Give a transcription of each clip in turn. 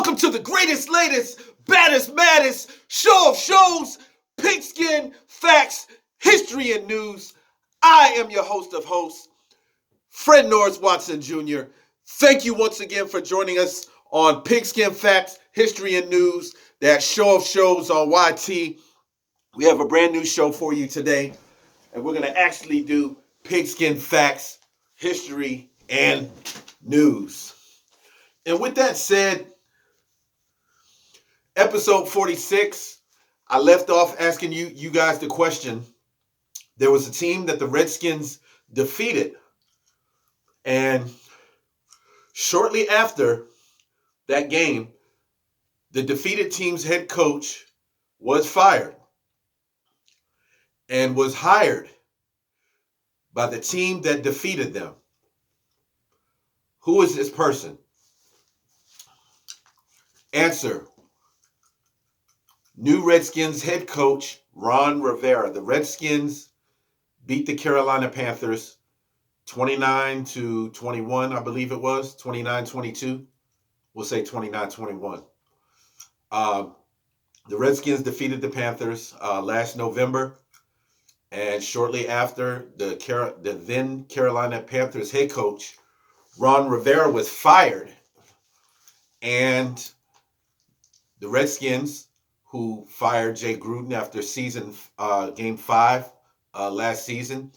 Welcome to the greatest, latest, baddest, maddest show of shows, Pigskin, Facts, History, and News. I am your host of hosts, Fred Norris Watson Jr. Thank you once again for joining us on Pigskin, Facts, History, and News, that show of shows on YT. We have a brand new show for you today, and we're going to actually do Pigskin, Facts, History, and News. And with that said, episode 46, I left off asking you guys the question. There was a team that the Redskins defeated, and shortly after that game, the defeated team's head coach was fired and was hired by the team that defeated them. Who is this person? Answer: new Redskins head coach Ron Rivera. The Redskins beat the Carolina Panthers 29-21, I believe it was, 29-22. We'll say 29-21. The Redskins defeated the Panthers last November, and shortly after, the then Carolina Panthers head coach Ron Rivera was fired, and the Redskins, who fired Jay Gruden after game 5 last season,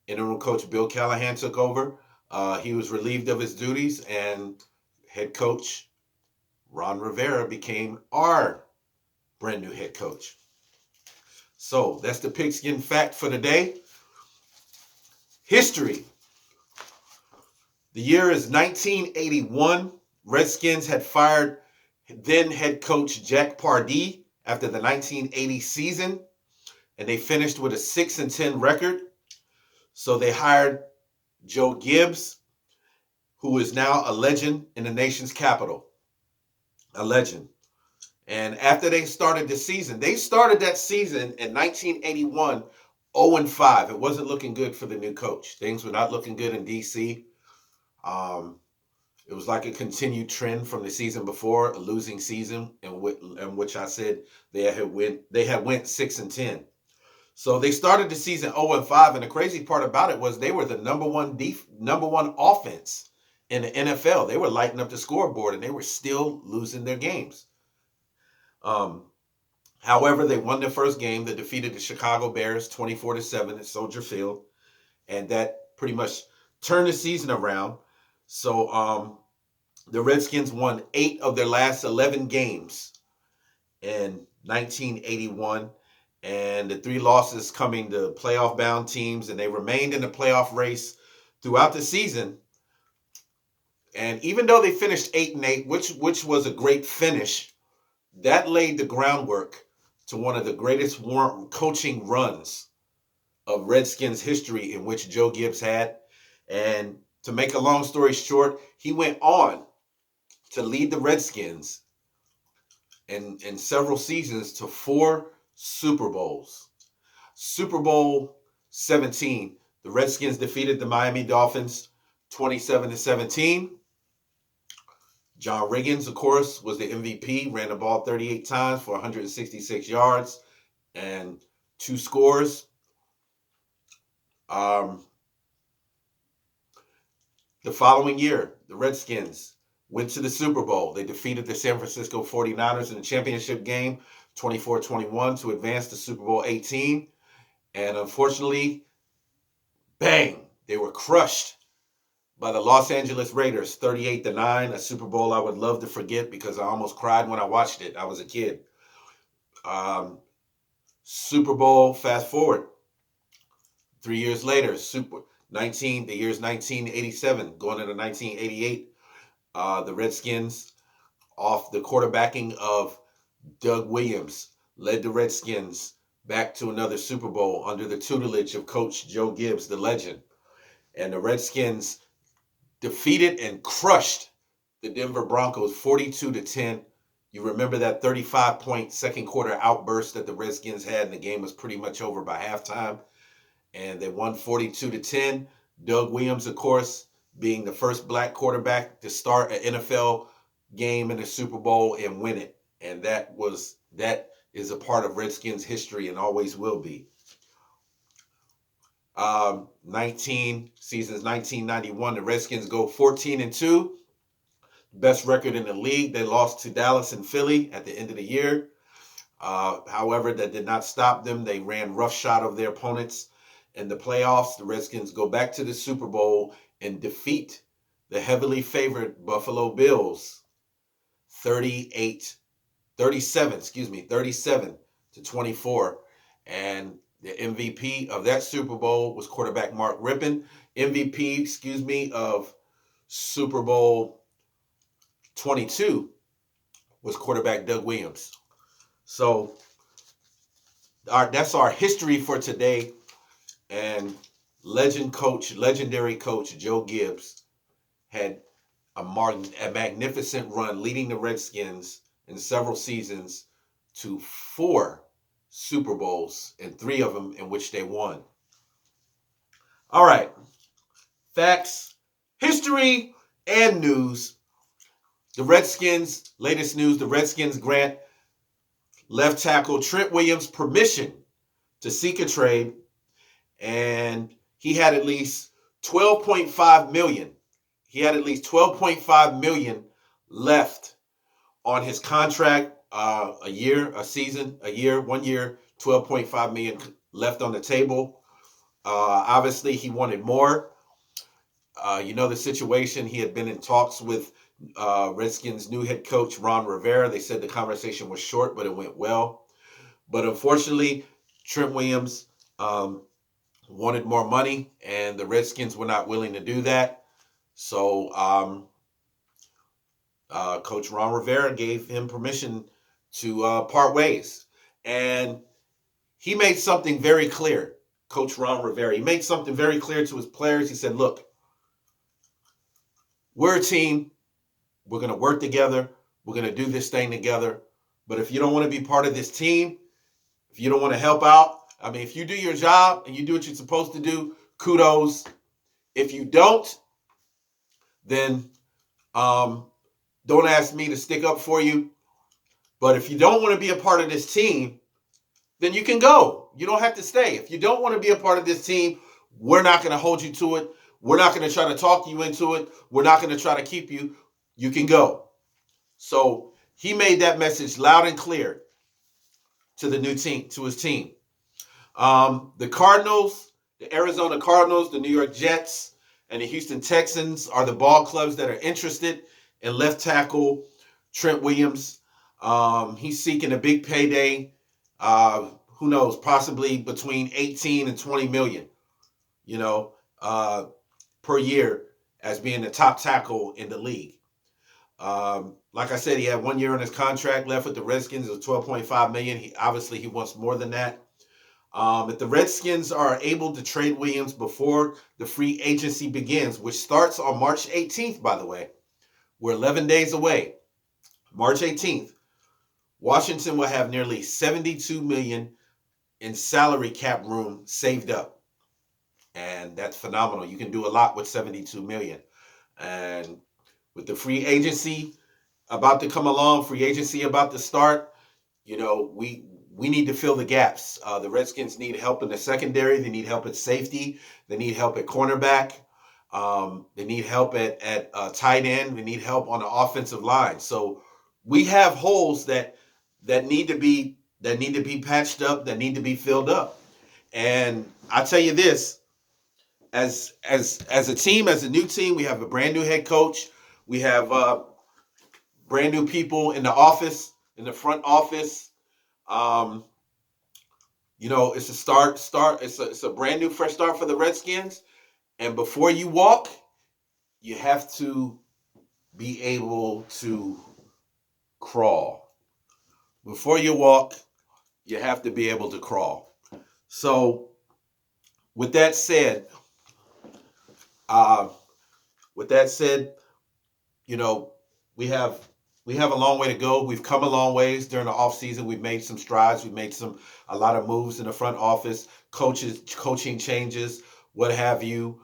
interim coach Bill Callahan took over. He was relieved of his duties, and head coach Ron Rivera became our brand new head coach. So that's the Pigskin fact for the day. History. The year is 1981. Redskins had fired then head coach Jack Pardee after the 1980 season, and they finished with a 6-10 record. So they hired Joe Gibbs, who is now a legend in the nation's capital. A legend. And after they started that season in 1981 0-5. It wasn't looking good for the new coach. Things were not looking good in D.C. It was like a continued trend from the season before, a losing season, in which I said they had went 6-10. So they started the season 0-5, and the crazy part about it was they were the number one offense in the NFL. They were lighting up the scoreboard, and they were still losing their games. However, they won their first game. They defeated the Chicago Bears 24-7 at Soldier Field, and that pretty much turned the season around. So the Redskins won 8 of their last 11 games in 1981, and the 3 losses coming to playoff-bound teams, and they remained in the playoff race throughout the season. And even though they finished 8-8, which was a great finish, that laid the groundwork to one of the greatest coaching runs of Redskins history, in which Joe Gibbs had. And to make a long story short, he went on to lead the Redskins in several seasons to 4 Super Bowls. Super Bowl 17, the Redskins defeated the Miami Dolphins 27-17. John Riggins, of course, was the MVP, ran the ball 38 times for 166 yards and 2 scores. The following year, the Redskins went to the Super Bowl. They defeated the San Francisco 49ers in the championship game, 24-21, to advance to Super Bowl 18. And unfortunately, bang, they were crushed by the Los Angeles Raiders, 38-9, a Super Bowl I would love to forget because I almost cried when I watched it. I was a kid. Super Bowl, fast forward, 3 years later, the year's 1987, going into 1988. The Redskins, off the quarterbacking of Doug Williams, led the Redskins back to another Super Bowl under the tutelage of Coach Joe Gibbs, the legend. And the Redskins defeated and crushed the Denver Broncos 42-10. You remember that 35-point second quarter outburst that the Redskins had, and the game was pretty much over by halftime. And they won 42-10. Doug Williams, of course, being the first black quarterback to start an NFL game in the Super Bowl and win it. And that is a part of Redskins history and always will be. 1991, the Redskins go 14-2, best record in the league. They lost to Dallas and Philly at the end of the year. However, that did not stop them. They ran roughshod of their opponents in the playoffs. The Redskins go back to the Super Bowl and defeat the heavily favored Buffalo Bills 37-24. And the MVP of that Super Bowl was quarterback Mark Rippon. MVP, of Super Bowl 22 was quarterback Doug Williams. So that's our history for today. And legendary coach Joe Gibbs had a magnificent run leading the Redskins in several seasons to 4 Super Bowls, and 3 of them in which they won. All right. Facts, history, and news. The Redskins, latest news, the Redskins grant left tackle Trent Williams permission to seek a trade, and he had at least $12.5 million. He had at least $12.5 million left on his contract. 1 year, 12.5 million left on the table. Obviously, he wanted more. The situation. He had been in talks with Redskins' new head coach, Ron Rivera. They said the conversation was short, but it went well. But unfortunately, Trent Williams wanted more money, and the Redskins were not willing to do that. So Coach Ron Rivera gave him permission to part ways. And he made something very clear, Coach Ron Rivera. He made something very clear to his players. He said, look, we're a team. We're going to work together. We're going to do this thing together. But if you don't want to be part of this team, if you don't want to help out, if you do your job and you do what you're supposed to do, kudos. If you don't, then don't ask me to stick up for you. But if you don't want to be a part of this team, then you can go. You don't have to stay. If you don't want to be a part of this team, we're not going to hold you to it. We're not going to try to talk you into it. We're not going to try to keep you. You can go. So he made that message loud and clear to the new team, to his team. The Cardinals, the Arizona Cardinals, the New York Jets, and the Houston Texans are the ball clubs that are interested in left tackle Trent Williams. He's seeking a big payday. Who knows? Possibly between 18 and 20 million. Per year as being the top tackle in the league. Like I said, he had 1 year on his contract left with the Redskins. It was $12.5 million. He wants more than that. If the Redskins are able to trade Williams before the free agency begins, which starts on March 18th, by the way, we're 11 days away. March 18th, Washington will have nearly $72 million in salary cap room saved up. And that's phenomenal. You can do a lot with $72 million. And with the free agency about to come along, free agency about to start, we need to fill the gaps. The Redskins need help in the secondary. They need help at safety. They need help at cornerback. They need help at tight end. They need help on the offensive line. So we have holes that need to be patched up, that need to be filled up. And I tell you this, as a team, as a new team, we have a brand new head coach. We have brand new people in the office, in the front office. It's a start. It's a brand new, fresh start for the Redskins. And before you walk, you have to be able to crawl. Before you walk, you have to be able to crawl. So, with that said, we have a long way to go. We've come a long ways during the offseason. We've made some strides. We've made a lot of moves in the front office, coaching changes, what have you.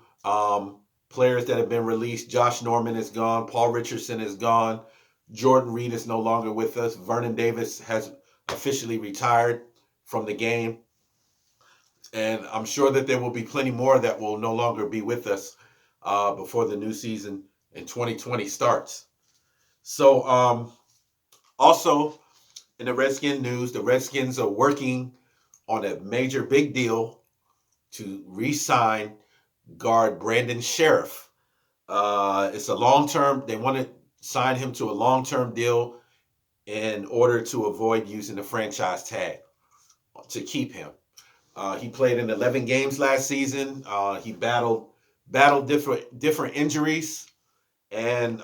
Players that have been released. Josh Norman is gone. Paul Richardson is gone. Jordan Reed is no longer with us. Vernon Davis has officially retired from the game. And I'm sure that there will be plenty more that will no longer be with us before the new season in 2020 starts. So, also in the Redskin news, the Redskins are working on a major big deal to re-sign guard Brandon Sheriff. It's a long-term. They want to sign him to a long-term deal in order to avoid using the franchise tag to keep him. He played in 11 games last season. He battled different injuries, and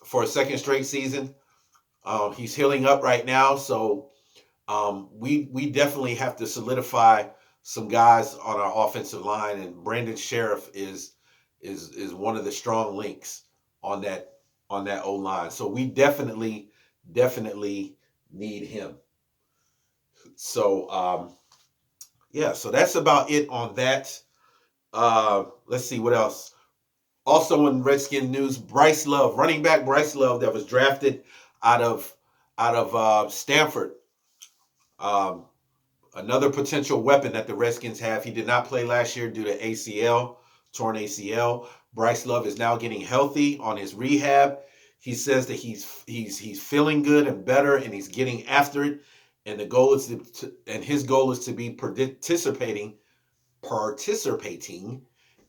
for a second straight season, he's healing up right now. So we definitely have to solidify some guys on our offensive line, and Brandon Sheriff is one of the strong links on that O line. So we definitely need him. So yeah, so that's about it on that. Let's see what else. Also in Redskin news, Bryce Love, running back Bryce Love, that was drafted out of Stanford. Um, Another potential weapon that the Redskins have. He did not play last year due to ACL, torn ACL. Bryce Love is now getting healthy on his rehab. He says that he's feeling good and better, and he's getting after it. And the goal is his goal is to be participating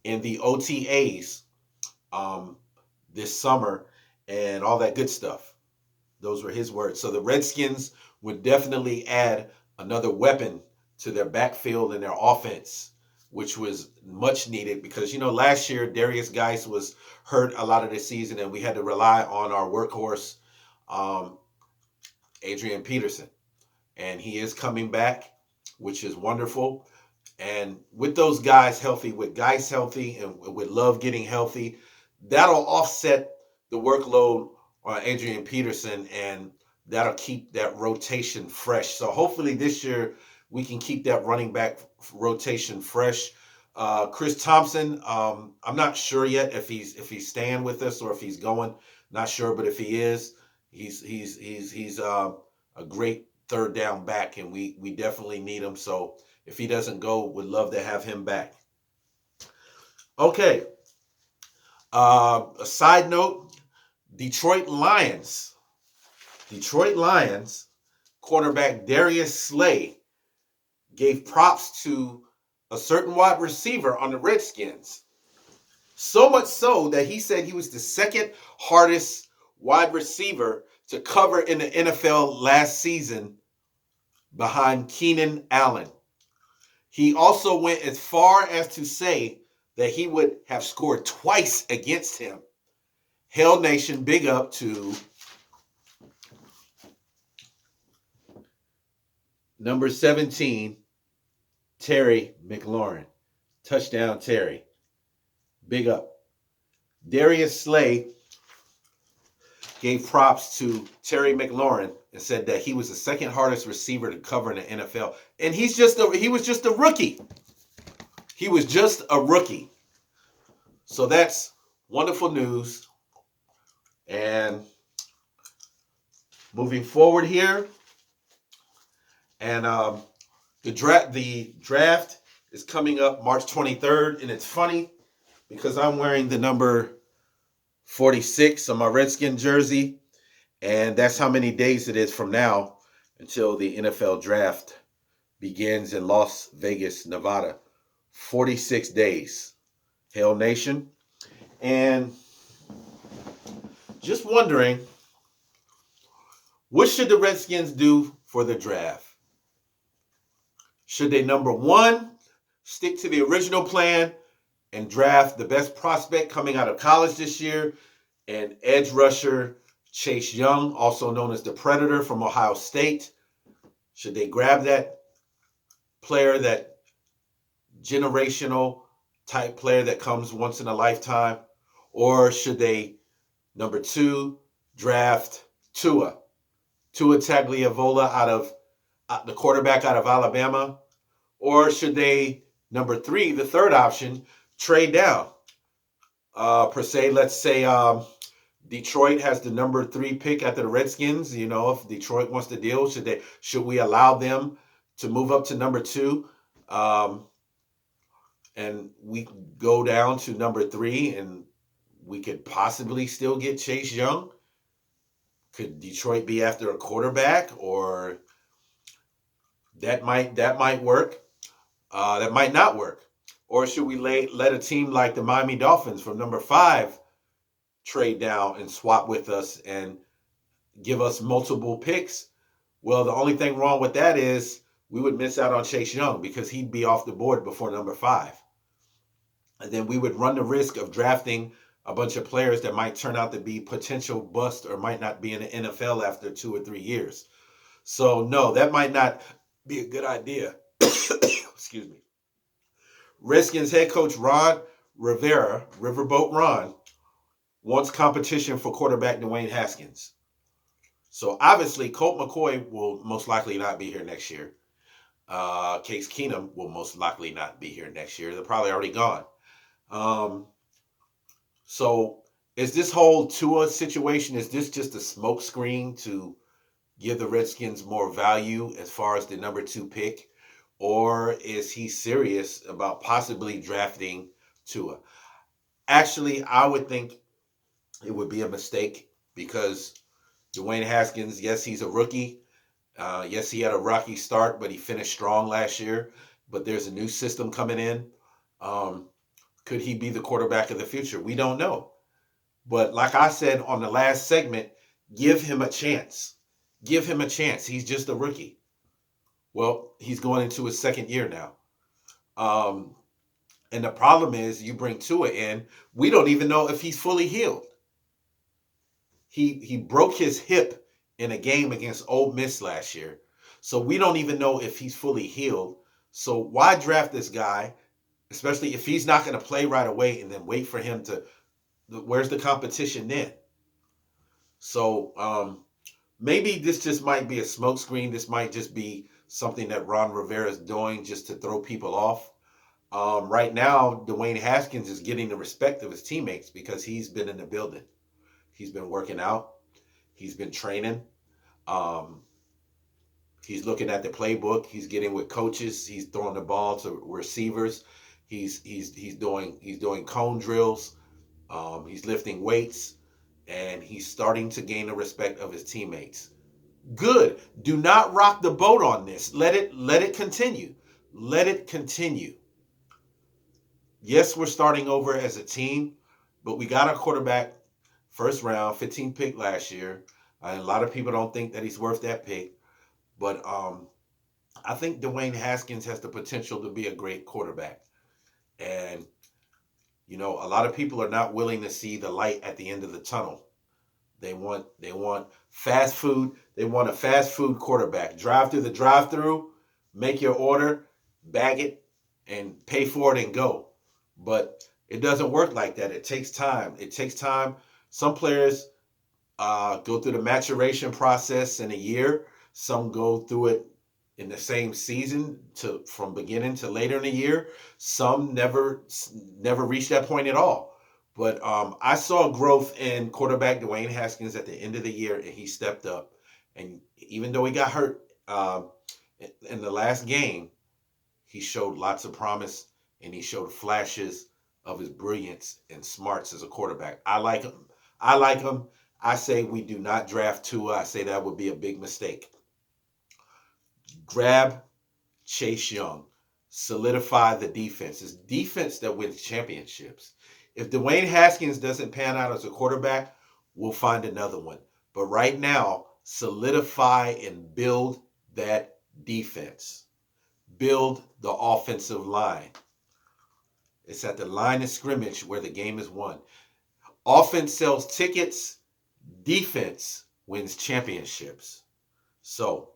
in the OTAs this summer and all that good stuff. Those were his words. So the Redskins would definitely add another weapon to their backfield and their offense, which was much needed because, last year Darius Geis was hurt a lot of the season and we had to rely on our workhorse, Adrian Peterson. And he is coming back, which is wonderful. And with those guys healthy, with Geis healthy, and with Love getting healthy, that'll offset the workload on Adrian Peterson, and that'll keep that rotation fresh. So hopefully this year we can keep that running back rotation fresh. Chris Thompson, I'm not sure yet if he's staying with us or if he's going. Not sure, but if he is, he's a great third down back, and we definitely need him. So if he doesn't go, would love to have him back. Okay. A side note, Detroit Lions cornerback Darius Slay gave props to a certain wide receiver on the Redskins. So much so that he said he was the second hardest wide receiver to cover in the NFL last season behind Keenan Allen. He also went as far as to say that he would have scored twice against him. Hell Nation, big up to number 17, Terry McLaurin. Touchdown, Terry. Big up. Darius Slay gave props to Terry McLaurin and said that he was the second hardest receiver to cover in the NFL. And he was just a rookie. He was just a rookie. So that's wonderful news. And moving forward here, and the draft is coming up March 23rd, and it's funny because I'm wearing the number 46 on my Redskin jersey, and that's how many days it is from now until the NFL draft begins in Las Vegas, Nevada. 46 days. Hail Nation. And just wondering, what should the Redskins do for the draft? Should they, number one, stick to the original plan and draft the best prospect coming out of college this year, and edge rusher Chase Young, also known as the Predator from Ohio State? Should they grab that player, that generational type player that comes once in a lifetime? Or should they, number two, draft Tua Tagliavola out of the quarterback out of Alabama? Or should they, number three, the third option, trade down? Per se, let's say Detroit has the number 3 pick after the Redskins. You know, if Detroit wants to deal, should we allow them to move up to number 2? Um, and we go down to number 3, and we could possibly still get Chase Young. Could Detroit be after a quarterback, or that might work? That might not work. Or should we let a team like the Miami Dolphins from number 5 trade down and swap with us and give us multiple picks? Well, the only thing wrong with that is we would miss out on Chase Young because he'd be off the board before number 5. And then we would run the risk of drafting a bunch of players that might turn out to be potential bust or might not be in the NFL after 2 or 3 years. So, no, that might not be a good idea. Excuse me. Redskins head coach Ron Rivera, Riverboat Ron, wants competition for quarterback Dwayne Haskins. So obviously, Colt McCoy will most likely not be here next year. Case Keenum will most likely not be here next year. They're probably already gone. Um, so is this whole Tua situation, is this just a smokescreen to give the Redskins more value as far as the number 2 pick? Or is he serious about possibly drafting Tua? Actually, I would think it would be a mistake because Dwayne Haskins, yes, he's a rookie. Yes, he had a rocky start, but he finished strong last year. But there's a new system coming in. Um, could he be the quarterback of the future? We don't know. But like I said on the last segment, give him a chance. Give him a chance. He's just a rookie. Well, he's going into his second year now. Um, and the problem is you bring Tua in, we don't even know if he's fully healed. He broke his hip in a game against Ole Miss last year. So we don't even know if he's fully healed. So why draft this guy, especially if he's not going to play right away and then wait for him to, where's the competition then? So maybe this just might be a smokescreen. This might just be something that Ron Rivera is doing just to throw people off. Right now, Dwayne Haskins is getting the respect of his teammates because he's been in the building. He's been working out. He's been training. Um, he's looking at the playbook. He's getting with coaches. He's throwing the ball to receivers. He's doing cone drills. He's lifting weights, and he's starting to gain the respect of his teammates. Good. Do not rock the boat on this. Let it continue. Let it continue. Yes, we're starting over as a team, but we got our quarterback first round, 15th pick last year. And a lot of people don't think that he's worth that pick. But I think Dwayne Haskins has the potential to be a great quarterback. And, a lot of people are not willing to see the light at the end of the tunnel. They want fast food. They want a fast food quarterback. Drive through the drive-through, make your order, bag it, and pay for it and go. But it doesn't work like that. It takes time. It takes time. Some players go through the maturation process in a year. Some go through it in the same season from beginning to later in the year. Some never reach that point at all. But I saw growth in quarterback Dwayne Haskins at the end of the year, and he stepped up. And even though he got hurt in the last game, he showed lots of promise, and he showed flashes of his brilliance and smarts as a quarterback. I like him. I like him. I say we do not draft Tua. I say that would be a big mistake. Grab Chase Young. Solidify the defense. It's defense that wins championships. If Dwayne Haskins doesn't pan out as a quarterback, we'll find another one. But right now, solidify and build that defense. Build the offensive line. It's at the line of scrimmage where the game is won. Offense sells tickets. Defense wins championships. So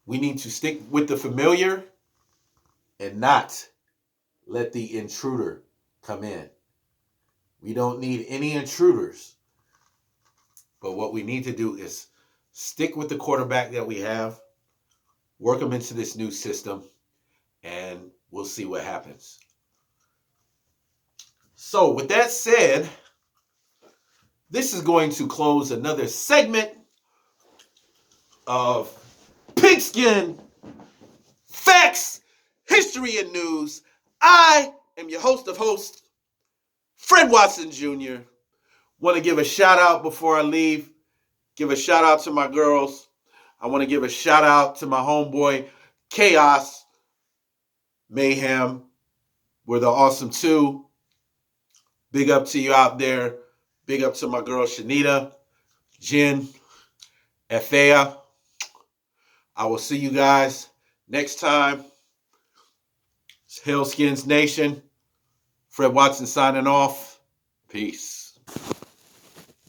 we need to stick with the familiar and not let the intruder come in. We don't need any intruders. But what we need to do is stick with the quarterback that we have, work them into this new system, and we'll see what happens. So with that said, This is going to close another segment of Pigskin Facts, History, and News. I am your host of hosts, Fred Watson Jr. Want to give a shout out before I leave. Give a shout out to my girls. I want to give a shout out to my homeboy, Chaos, Mayhem. We're the awesome two. Big up to you out there. Big up to my girl, Shanita, Jen, Efea. I will see you guys next time. It's Hellskins Nation. Fred Watson signing off. Peace.